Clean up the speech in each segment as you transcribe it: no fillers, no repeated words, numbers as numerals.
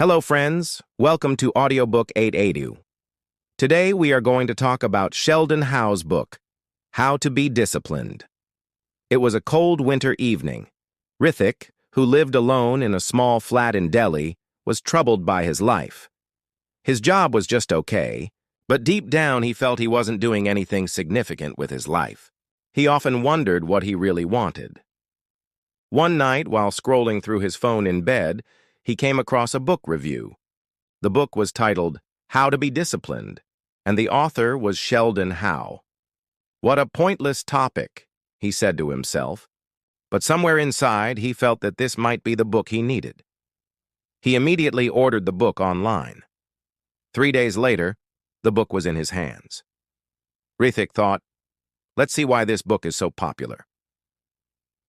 Hello, friends. Welcome to Audiobook 880. Today, we are going to talk about Sheldon Howe's book, How to Be Disciplined. It was a cold winter evening. Rithik, who lived alone in a small flat in Delhi, was troubled by his life. His job was just okay, but deep down he felt he wasn't doing anything significant with his life. He often wondered what he really wanted. One night, while scrolling through his phone in bed, he came across a book review. The book was titled How to Be Disciplined, and the author was Sheldon Howe. What a pointless topic, he said to himself, but somewhere inside he felt that this might be the book he needed. He immediately ordered the book online. 3 days later, the book was in his hands. Rithik thought, let's see why this book is so popular.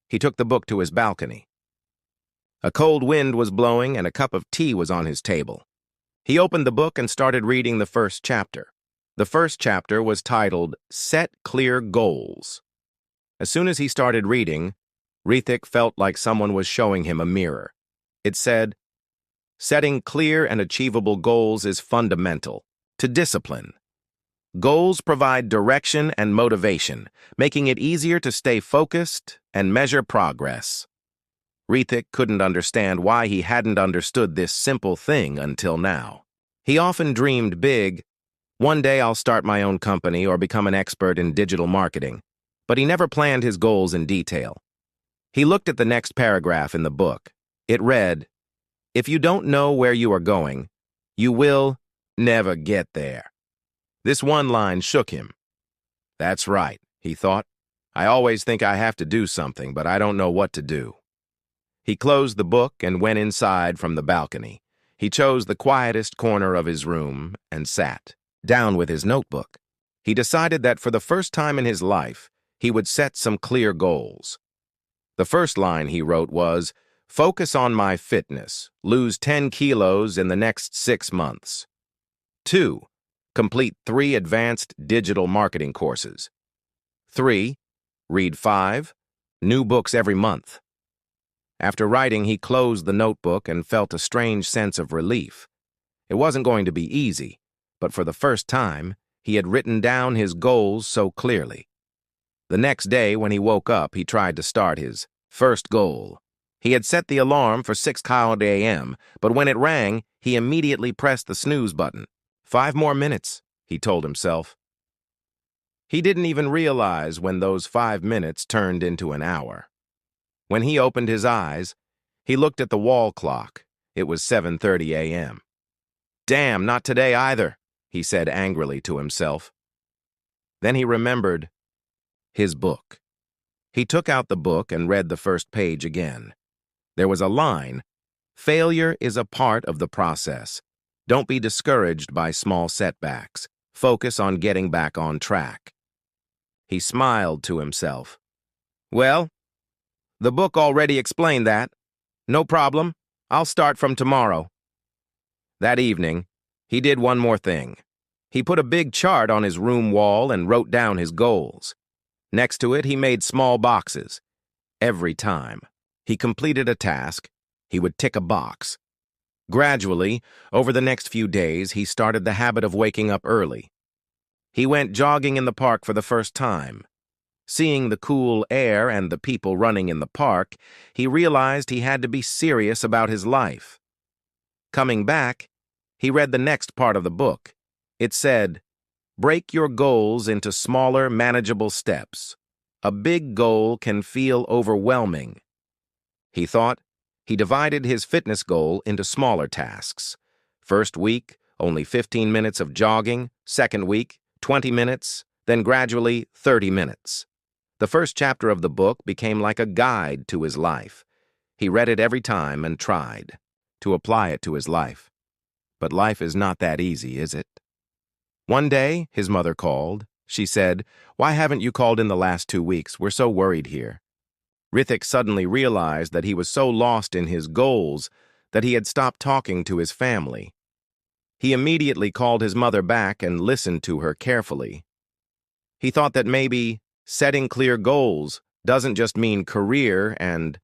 He took the book to his balcony. A cold wind was blowing and a cup of tea was on his table. He opened the book and started reading the first chapter. The first chapter was titled Set Clear Goals. As soon as he started reading, Rithik felt like someone was showing him a mirror. It said, setting clear and achievable goals is fundamental to discipline. Goals provide direction and motivation, making it easier to stay focused and measure progress. Rithik couldn't understand why he hadn't understood this simple thing until now. He often dreamed big, one day I'll start my own company or become an expert in digital marketing, but he never planned his goals in detail. He looked at the next paragraph in the book. It read, if you don't know where you are going, you will never get there. This one line shook him. That's right, he thought. I always think I have to do something, but I don't know what to do. He closed the book and went inside from the balcony. He chose the quietest corner of his room and sat down with his notebook. He decided that for the first time in his life, he would set some clear goals. The first line he wrote was, focus on my fitness, lose 10 kilos in the next 6 months. 2. Complete 3 advanced digital marketing courses. 3. Read 5 new books every month. After writing, he closed the notebook and felt a strange sense of relief. It wasn't going to be easy, but for the first time, he had written down his goals so clearly. The next day, when he woke up, he tried to start his first goal. He had set the alarm for 6:00 a.m., but when it rang, he immediately pressed the snooze button. 5 more minutes, he told himself. He didn't even realize when those 5 minutes turned into an hour. When he opened his eyes, he looked at the wall clock. It was 7:30 a.m. Damn, not today either, he said angrily to himself. Then he remembered his book. He took out the book and read the first page again. There was a line, failure is a part of the process. Don't be discouraged by small setbacks. Focus on getting back on track. He smiled to himself. Well, the book already explained that. No problem. I'll start from tomorrow. That evening, he did one more thing. He put a big chart on his room wall and wrote down his goals. Next to it, he made small boxes. Every time he completed a task, he would tick a box. Gradually, over the next few days, he started the habit of waking up early. He went jogging in the park for the first time. Seeing the cool air and the people running in the park, he realized he had to be serious about his life. Coming back, he read the next part of the book. It said, break your goals into smaller, manageable steps. A big goal can feel overwhelming. He thought. He divided his fitness goal into smaller tasks. First week, only 15 minutes of jogging. Second week, 20 minutes. Then gradually, 30 minutes. The first chapter of the book became like a guide to his life. He read it every time and tried to apply it to his life. But life is not that easy, is it? One day, his mother called. She said, why haven't you called in the last 2 weeks? We're so worried here. Rithik suddenly realized that he was so lost in his goals that he had stopped talking to his family. He immediately called his mother back and listened to her carefully. He thought that maybe setting clear goals doesn't just mean career and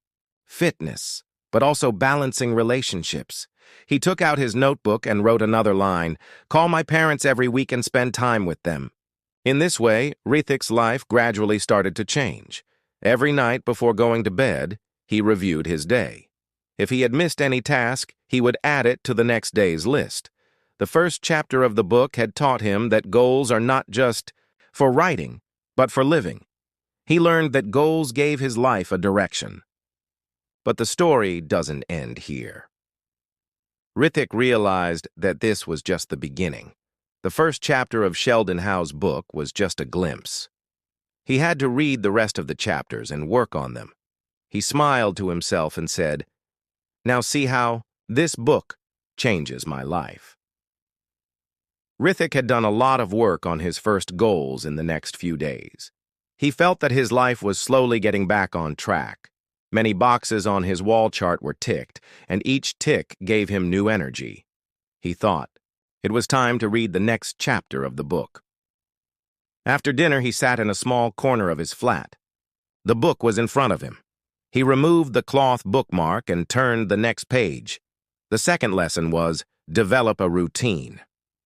fitness, but also balancing relationships, He took out his notebook and wrote another line, "Call my parents every week and spend time with them." In this way, Rithik's life gradually started to change. Every night before going to bed, he reviewed his day. If he had missed any task, he would add it to the next day's list. The first chapter of the book had taught him that goals are not just for writing, but for living. He learned that goals gave his life a direction. But the story doesn't end here. Rithik realized that this was just the beginning. The first chapter of Sheldon Howe's book was just a glimpse. He had to read the rest of the chapters and work on them. He smiled to himself and said, "Now see how this book changes my life." Rithik had done a lot of work on his first goals in the next few days. He felt that his life was slowly getting back on track. Many boxes on his wall chart were ticked, and each tick gave him new energy. He thought it was time to read the next chapter of the book. After dinner, he sat in a small corner of his flat. The book was in front of him. He removed the cloth bookmark and turned the next page. The second lesson was, develop a routine.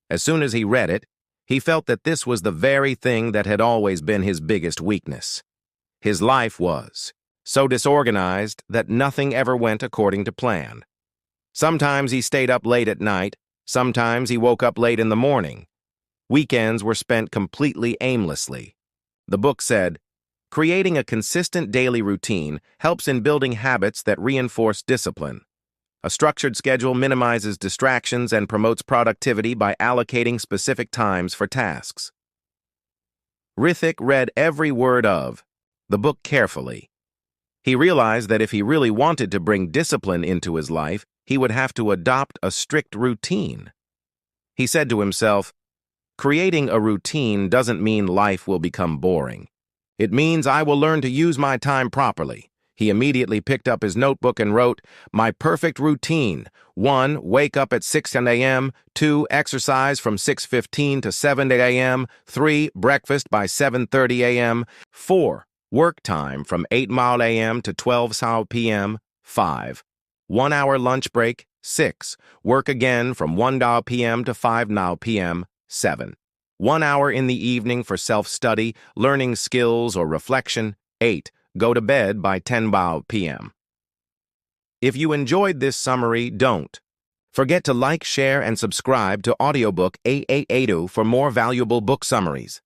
As soon as he read it, he felt that this was the very thing that had always been his biggest weakness. His life was so disorganized that nothing ever went according to plan. Sometimes he stayed up late at night, sometimes he woke up late in the morning. Weekends were spent completely aimlessly. The book said, creating a consistent daily routine helps in building habits that reinforce discipline. A structured schedule minimizes distractions and promotes productivity by allocating specific times for tasks. Rithik read every word of the book carefully. He realized that if he really wanted to bring discipline into his life, he would have to adopt a strict routine. He said to himself, creating a routine doesn't mean life will become boring. It means I will learn to use my time properly. He immediately picked up his notebook and wrote, my perfect routine. 1. Wake up at 6 a.m. 2. Exercise from 6:15 to 7 a.m. 3. Breakfast by 7:30 a.m. 4. Work time from 8 a.m. to 12 p.m. 5. 1 hour lunch break. 6. Work again from 1 p.m. to 5 p.m. 7. 1 hour in the evening for self-study, learning skills, or reflection. 8. Go to bed by 10 p.m. If you enjoyed this summary, don't forget to like, share, and subscribe to Audiobook 8882 for more valuable book summaries.